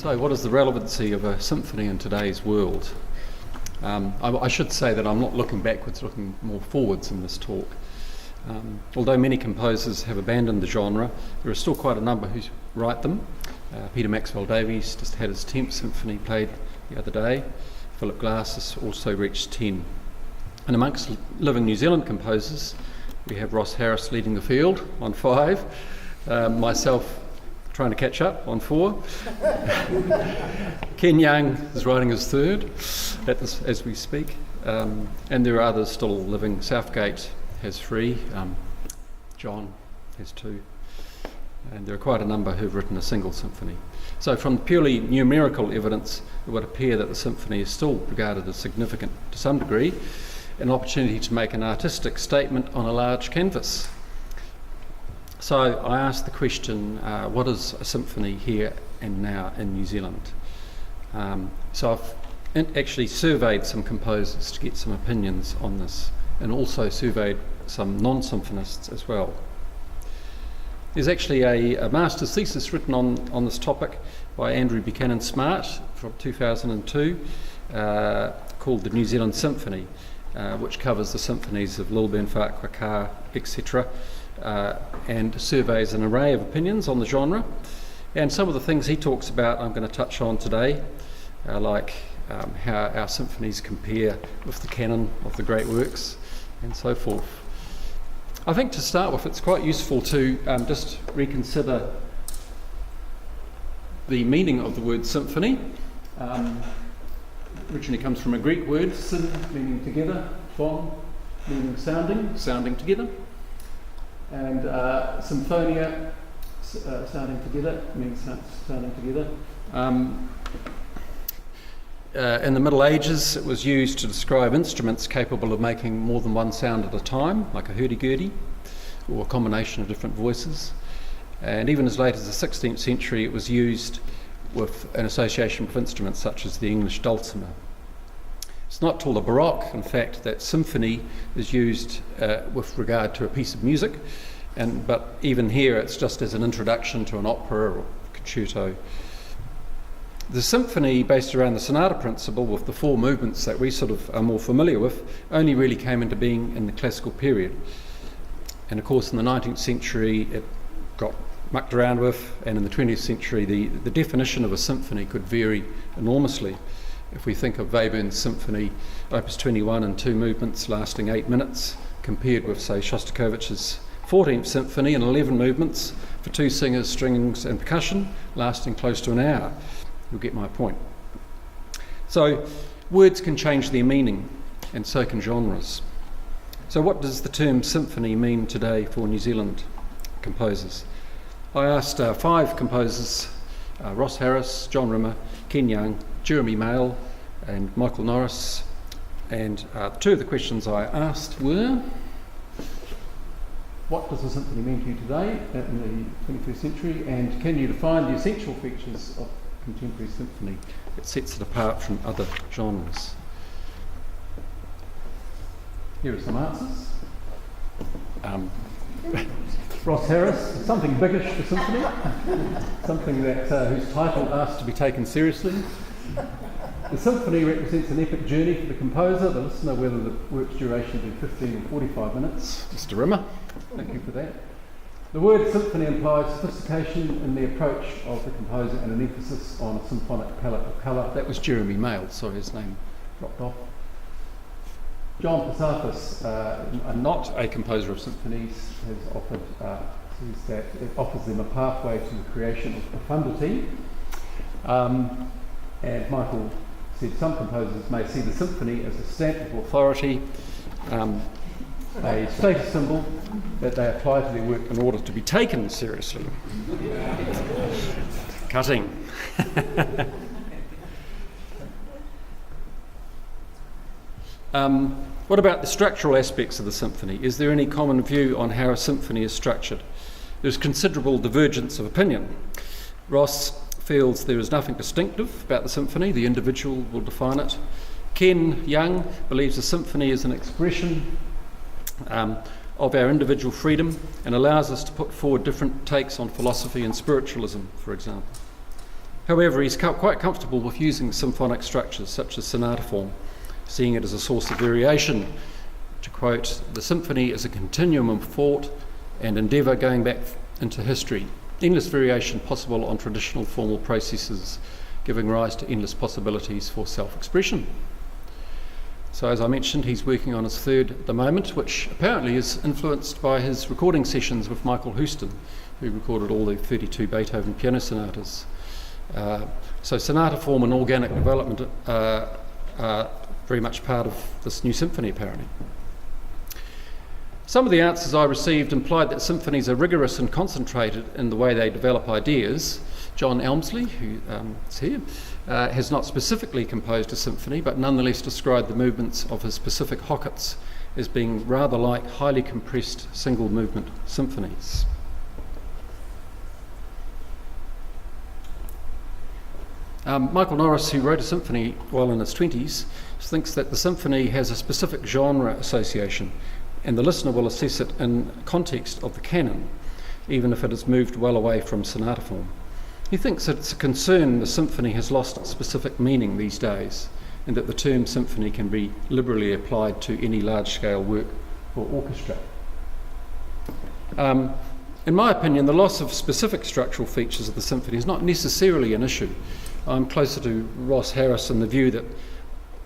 So what is the relevancy of a symphony in today's world? I should say that I'm not looking backwards, looking more forwards in this talk. Although many composers have abandoned the genre, there are still quite a number who write them. Peter Maxwell Davies just had his 10th symphony played the other day. Philip Glass has also reached 10. And amongst living New Zealand composers, we have Ross Harris leading the field on 5, myself trying to catch up on 4. Ken Young is writing his 3rd as we speak, and there are others still living. Southgate has 3, John has 2, and there are quite a number who've written a single symphony. So from purely numerical evidence, it would appear that the symphony is still regarded as significant to some degree, an opportunity to make an artistic statement on a large canvas. So I asked the question, what is a symphony here and now in New Zealand? So I've actually surveyed some composers to get some opinions on this, and also surveyed some non-symphonists as well. There's actually a master's thesis written on this topic by Andrew Buchanan Smart from 2002 called The New Zealand Symphony, which covers the symphonies of Lilburn, Whakaaka, etc., and surveys an array of opinions on the genre. And some of the things he talks about I'm going to touch on today, like how our symphonies compare with the canon of the great works and so forth. I think to start with, it's quite useful to just reconsider the meaning of the word symphony. Originally comes from a Greek word, syn, meaning together, phon, meaning sounding together, and symphonia, sounding together, means sounding together. In the Middle Ages, it was used to describe instruments capable of making more than one sound at a time, like a hurdy-gurdy, or a combination of different voices. And even as late as the 16th century, it was used with an association with instruments such as the English dulcimer. It's not till the Baroque, in fact, that symphony is used with regard to a piece of music, but even here it's just as an introduction to an opera or concerto. The symphony, based around the sonata principle with the 4 movements that we sort of are more familiar with, only really came into being in the classical period. And of course in the 19th century it got mucked around with, and in the 20th century the definition of a symphony could vary enormously. If we think of Webern's Symphony, Opus 21 and 2 movements lasting 8 minutes, compared with, say, Shostakovich's 14th Symphony and 11 movements for 2 singers, strings and percussion, lasting close to an hour. You'll get my point. So words can change their meaning, and so can genres. So what does the term symphony mean today for New Zealand composers? I asked 5 composers, Ross Harris, John Rimmer, Ken Young, Jeremy Mail and Michael Norris, and 2 of the questions I asked were: what does a symphony mean to you today in the 21st century, and can you define the essential features of contemporary symphony that sets it apart from other genres? Here are some answers. Ross Harris, something biggish for symphony, something that whose title asks to be taken seriously. The symphony represents an epic journey for the composer, the listener, whether the work's duration be 15 or 45 minutes. Mr. Rimmer, thank you for that. The word symphony implies sophistication in the approach of the composer and an emphasis on a symphonic palette of colour. That was Jeremy Mail, sorry, his name dropped off. John Pasafis, not a composer of symphonies, has offered says that it offers them a pathway to the creation of profundity. And Michael said some composers may see the symphony as a stamp of authority, a status symbol that they apply to their work in order to be taken seriously. Cutting. What about the structural aspects of the symphony? Is there any common view on how a symphony is structured? There's considerable divergence of opinion. Ross feels there is nothing distinctive about the symphony, the individual will define it. Ken Young believes a symphony is an expression of our individual freedom and allows us to put forward different takes on philosophy and spiritualism, for example. However, he's quite comfortable with using symphonic structures such as sonata form, seeing it as a source of variation. To quote, "The symphony is a continuum of thought and endeavour going back into history, endless variation possible on traditional formal processes, giving rise to endless possibilities for self-expression." So as I mentioned, he's working on his third at the moment, which apparently is influenced by his recording sessions with Michael Houston, who recorded all the 32 Beethoven piano sonatas. So sonata form and organic development are very much part of this new symphony, apparently. Some of the answers I received implied that symphonies are rigorous and concentrated in the way they develop ideas. John Elmsley, who is here, has not specifically composed a symphony, but nonetheless described the movements of his Pacific Hockets as being rather like highly compressed single movement symphonies. Michael Norris, who wrote a symphony while in his 20s, thinks that the symphony has a specific genre association, and the listener will assess it in context of the canon, even if it has moved well away from sonata form. He thinks that it's a concern the symphony has lost its specific meaning these days, and that the term symphony can be liberally applied to any large-scale work for orchestra. In my opinion, the loss of specific structural features of the symphony is not necessarily an issue. I'm closer to Ross Harris in the view that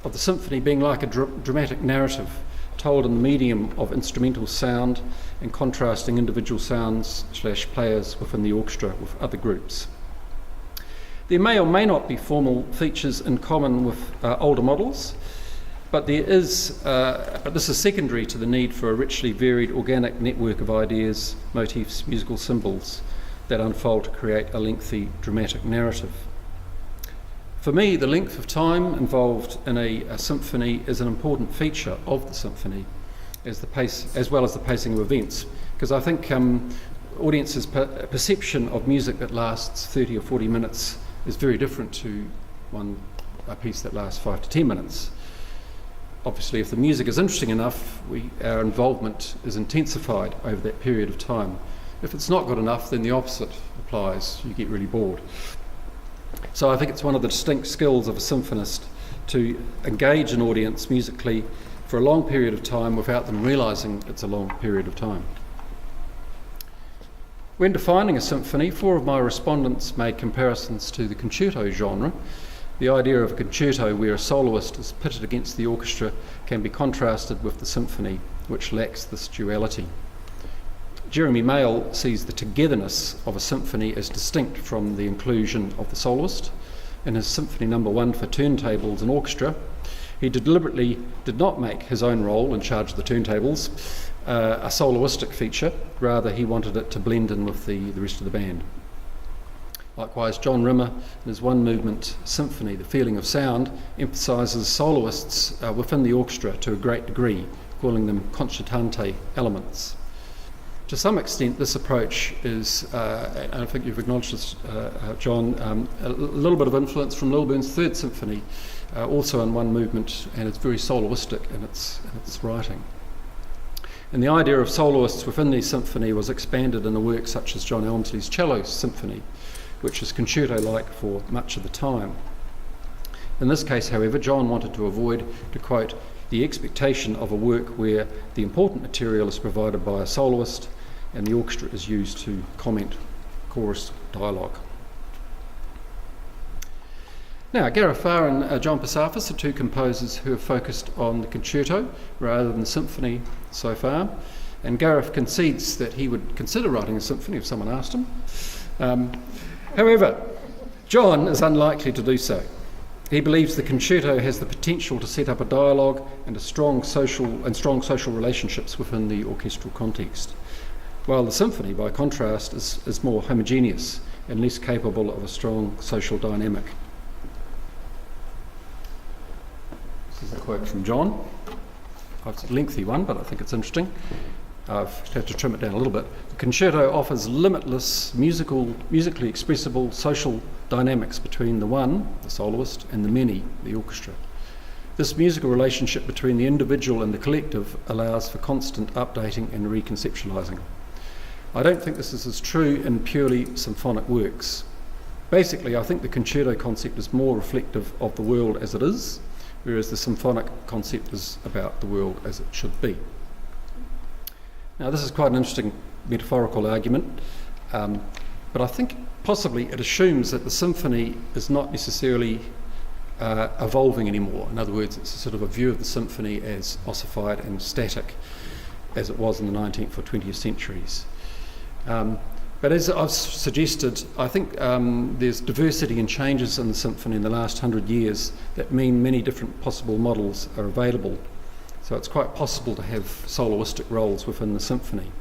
of the symphony being like a dramatic narrative told in the medium of instrumental sound and contrasting individual sounds / players within the orchestra with other groups. There may or may not be formal features in common with older models, but this is secondary to the need for a richly varied organic network of ideas, motifs, musical symbols that unfold to create a lengthy dramatic narrative. For me, the length of time involved in a symphony is an important feature of the symphony, as well as the pacing of events, because I think audiences' perception of music that lasts 30 or 40 minutes is very different to a piece that lasts 5 to 10 minutes. Obviously, if the music is interesting enough, our involvement is intensified over that period of time. If it's not good enough, then the opposite applies. You get really bored. So I think it's one of the distinct skills of a symphonist to engage an audience musically for a long period of time without them realising it's a long period of time. When defining a symphony, 4 of my respondents made comparisons to the concerto genre. The idea of a concerto where a soloist is pitted against the orchestra can be contrasted with the symphony, which lacks this duality. Jeremy Mayle sees the togetherness of a symphony as distinct from the inclusion of the soloist. In his Symphony No. 1 for turntables and orchestra, he deliberately did not make his own role in charge of the turntables a soloistic feature. Rather, he wanted it to blend in with the rest of the band. Likewise, John Rimmer, in his one-movement symphony, The Feeling of Sound, emphasises soloists within the orchestra to a great degree, calling them concertante elements. To some extent, this approach is, and I think you've acknowledged this, John, a little bit of influence from Lilburn's Third Symphony, also in one movement, and it's very soloistic in its writing. And the idea of soloists within the symphony was expanded in a work such as John Elmsley's Cello Symphony, which is concerto-like for much of the time. In this case, however, John wanted to avoid, to quote, the expectation of a work where the important material is provided by a soloist and the orchestra is used to comment chorus dialogue. Now, Gareth Farr and John Pasafis are 2 composers who have focused on the concerto rather than the symphony so far, and Gareth concedes that he would consider writing a symphony if someone asked him. However, John is unlikely to do so. He believes the concerto has the potential to set up a dialogue and strong social relationships within the orchestral context, while the symphony, by contrast, is more homogeneous and less capable of a strong social dynamic. This is a quote from John. It's a lengthy one, but I think it's interesting. I've had to trim it down a little bit. The concerto offers limitless, musically expressible social dynamics between the one, the soloist, and the many, the orchestra. This musical relationship between the individual and the collective allows for constant updating and reconceptualising. I don't think this is as true in purely symphonic works, basically, I think the concerto concept is more reflective of the world as it is, whereas the symphonic concept is about the world as it should be. Now, this is quite an interesting metaphorical argument, but I think possibly it assumes that the symphony is not necessarily evolving anymore. In other words, it's a sort of a view of the symphony as ossified and static as it was in the 19th or 20th centuries. But as I've suggested, I think there's diversity and changes in the symphony in the last 100 years that mean many different possible models are available. So it's quite possible to have soloistic roles within the symphony.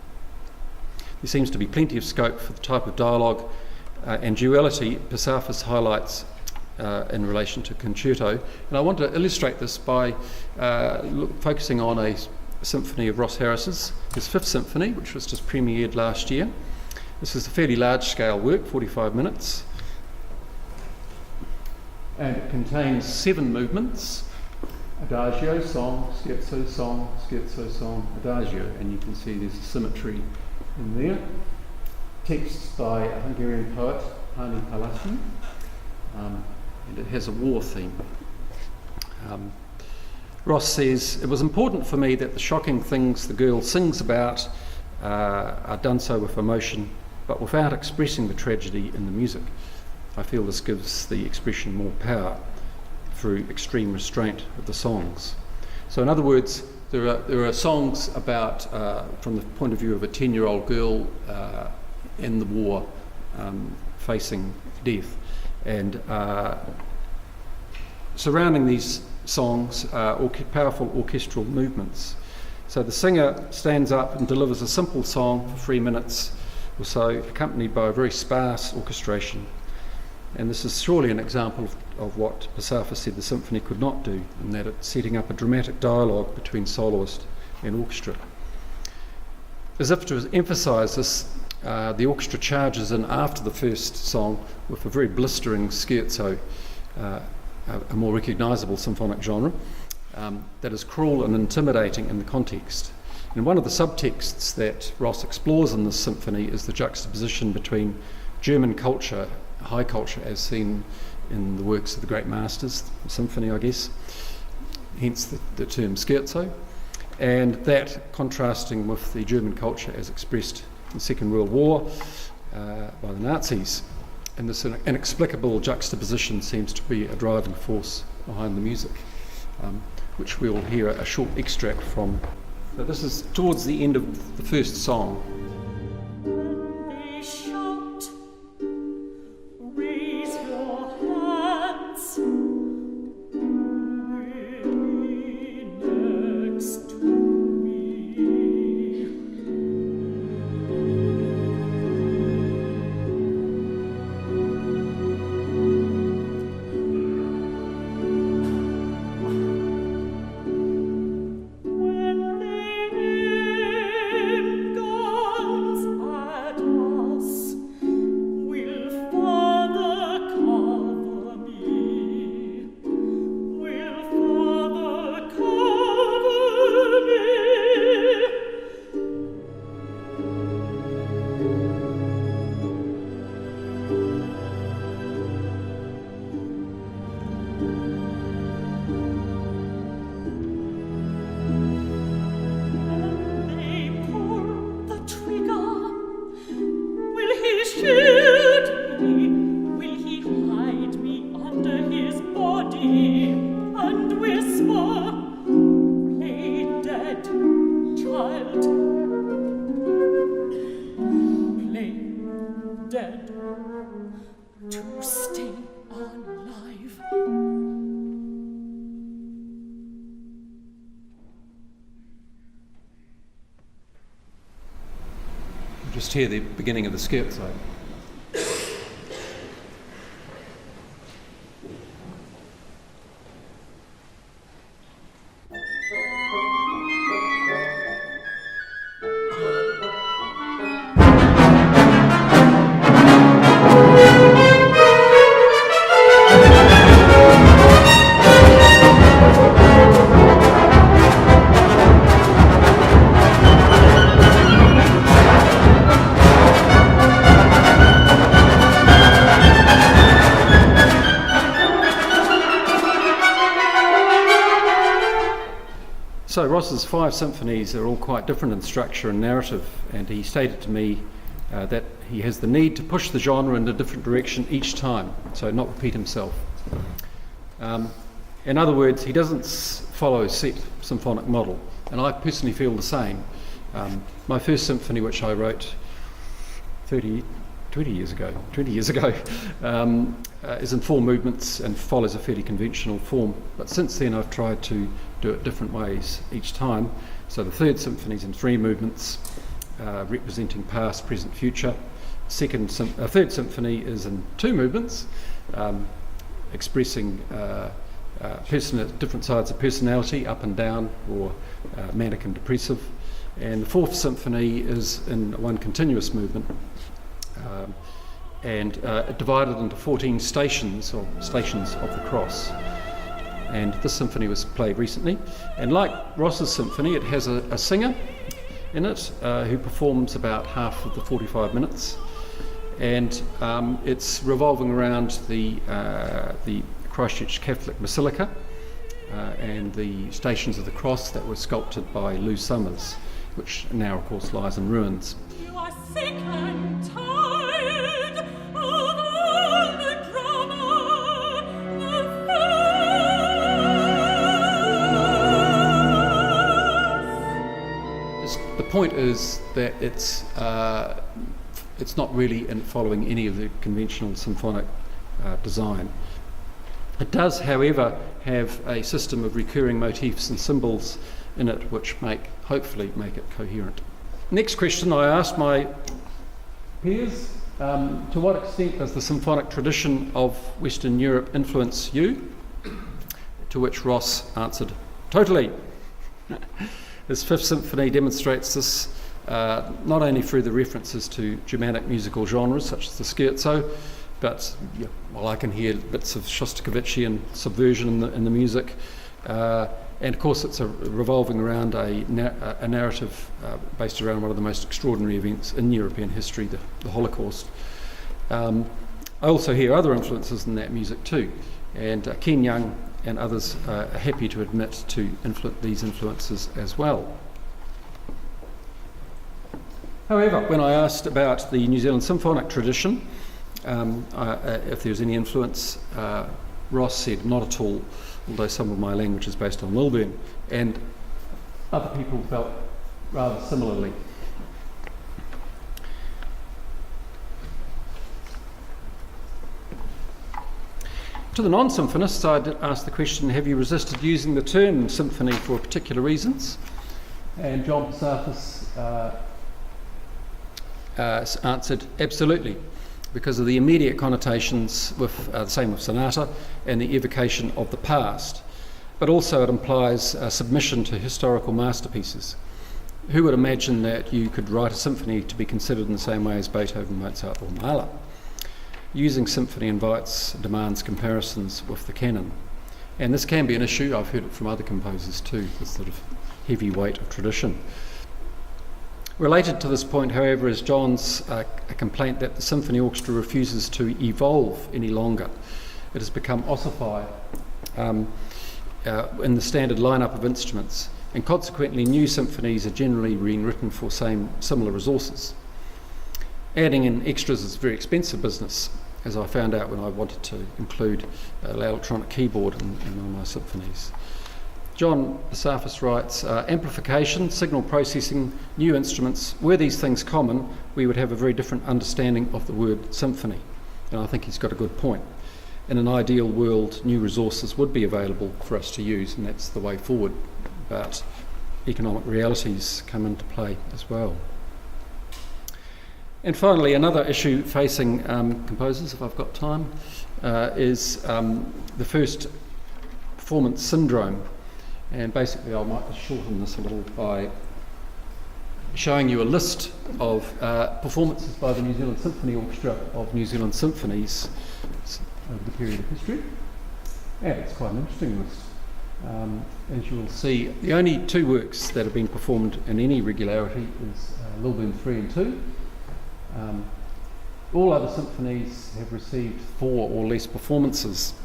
There seems to be plenty of scope for the type of dialogue and duality Pasafis highlights in relation to concerto. And I want to illustrate this by focusing on a symphony of Ross Harris's, his fifth symphony, which was just premiered last year. This is a fairly large-scale work, 45 minutes, and it contains 7 movements: adagio, song, scherzo, song, adagio, and you can see there's a symmetry in there. Text by a Hungarian poet, Hani Palasi, and it has a war theme. Ross says, "It was important for me that the shocking things the girl sings about are done so with emotion, but without expressing the tragedy in the music. I feel this gives the expression more power through extreme restraint of the songs." So in other words, there are songs about, from the point of view of a 10-year-old girl in the war facing death, and surrounding these songs are powerful orchestral movements. So the singer stands up and delivers a simple song for 3 minutes or so, accompanied by a very sparse orchestration. And this is surely an example of what Pasafis said the symphony could not do, in that it's setting up a dramatic dialogue between soloist and orchestra. As if to emphasise this, the orchestra charges in after the first song with a very blistering scherzo, a more recognisable symphonic genre, that is cruel and intimidating in the context. And one of the subtexts that Ross explores in this symphony is the juxtaposition between German culture, high culture as seen in the works of the great masters, the symphony I guess, hence the term scherzo, and that contrasting with the German culture as expressed in the Second World War by the Nazis. And this inexplicable juxtaposition seems to be a driving force behind the music, which we'll hear a short extract from. So this is towards the end of the first song. Just hear the beginning of the scherzo. So Ross's 5 symphonies are all quite different in structure and narrative, and he stated to me that he has the need to push the genre in a different direction each time, so not repeat himself. In other words, he doesn't follow a set symphonic model, and I personally feel the same. My first symphony, which I wrote 20 years ago, is in 4 movements and follows a fairly conventional form. But since then I've tried to do it different ways each time. So the 3rd symphony is in 3 movements, representing past, present, future. 3rd symphony is in 2 movements, expressing different sides of personality, up and down, or manic and depressive. And the 4th symphony is in 1 continuous movement, and divided into 14 stations, or stations of the cross. And this symphony was played recently. And like Ross's symphony, it has a singer in it who performs about half of the 45 minutes. And it's revolving around the Christchurch Catholic Basilica and the Stations of the Cross that were sculpted by Lou Summers, which now, of course, lies in ruins. You are sick and tired of all the drama, the farce. The point is that it's not really in following any of the conventional symphonic design. It does, however, have a system of recurring motifs and symbols in it which hopefully make it coherent. Next question I asked my peers, to what extent does the symphonic tradition of Western Europe influence you? To which Ross answered, totally. His 5th symphony demonstrates this not only through the references to Germanic musical genres such as the scherzo, but I can hear bits of Shostakovichian subversion in the music. And of course it's revolving around a narrative based around one of the most extraordinary events in European history, the Holocaust. I also hear other influences in that music too, and Ken Young and others are happy to admit to these influences as well. However, when I asked about the New Zealand symphonic tradition, if there was any influence, Ross said not at all, although some of my language is based on Lilburn, and other people felt rather similarly. To the non-symphonists, I did ask the question, have you resisted using the term symphony for particular reasons? And John Pasafis answered, absolutely, because of the immediate connotations with the same with sonata and the evocation of the past. But also it implies submission to historical masterpieces. Who would imagine that you could write a symphony to be considered in the same way as Beethoven, Mozart or Mahler? Using symphony demands comparisons with the canon. And this can be an issue, I've heard it from other composers too, this sort of heavy weight of tradition. Related to this point, however, is John's a complaint that the symphony orchestra refuses to evolve any longer. It has become ossified in the standard lineup of instruments, and consequently new symphonies are generally being written for similar resources. Adding in extras is a very expensive business, as I found out when I wanted to include an electronic keyboard in one of my symphonies. John Pasafis writes, amplification, signal processing, new instruments, were these things common, we would have a very different understanding of the word symphony. And I think he's got a good point. In an ideal world, new resources would be available for us to use, and that's the way forward. But economic realities come into play as well. And finally, another issue facing composers, if I've got time, is the first performance syndrome. And basically I might just shorten this a little by showing you a list of performances by the New Zealand Symphony Orchestra of New Zealand symphonies over the period of history. And it's quite an interesting list. As you will see, the only 2 works that have been performed in any regularity is Lilburn 3 and 2. All other symphonies have received 4 or less performances.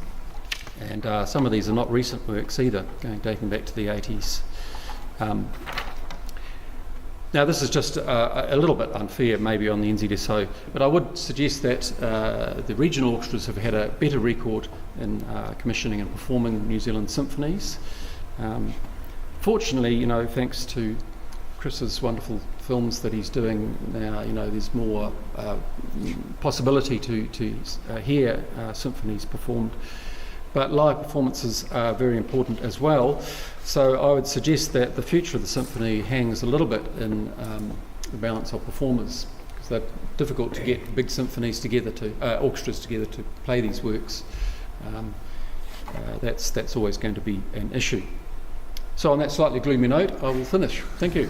And some of these are not recent works either, dating back to the 80s. Now, this is just a little bit unfair maybe on the NZSO, but I would suggest that the regional orchestras have had a better record in commissioning and performing New Zealand symphonies. Fortunately, thanks to Chris's wonderful films that he's doing now, there's more possibility to hear symphonies performed. But live performances are very important as well. So I would suggest that the future of the symphony hangs a little bit in the balance of performers, because they're difficult to get big symphonies together, orchestras together to play these works. That's always going to be an issue. So on that slightly gloomy note, I will finish. Thank you.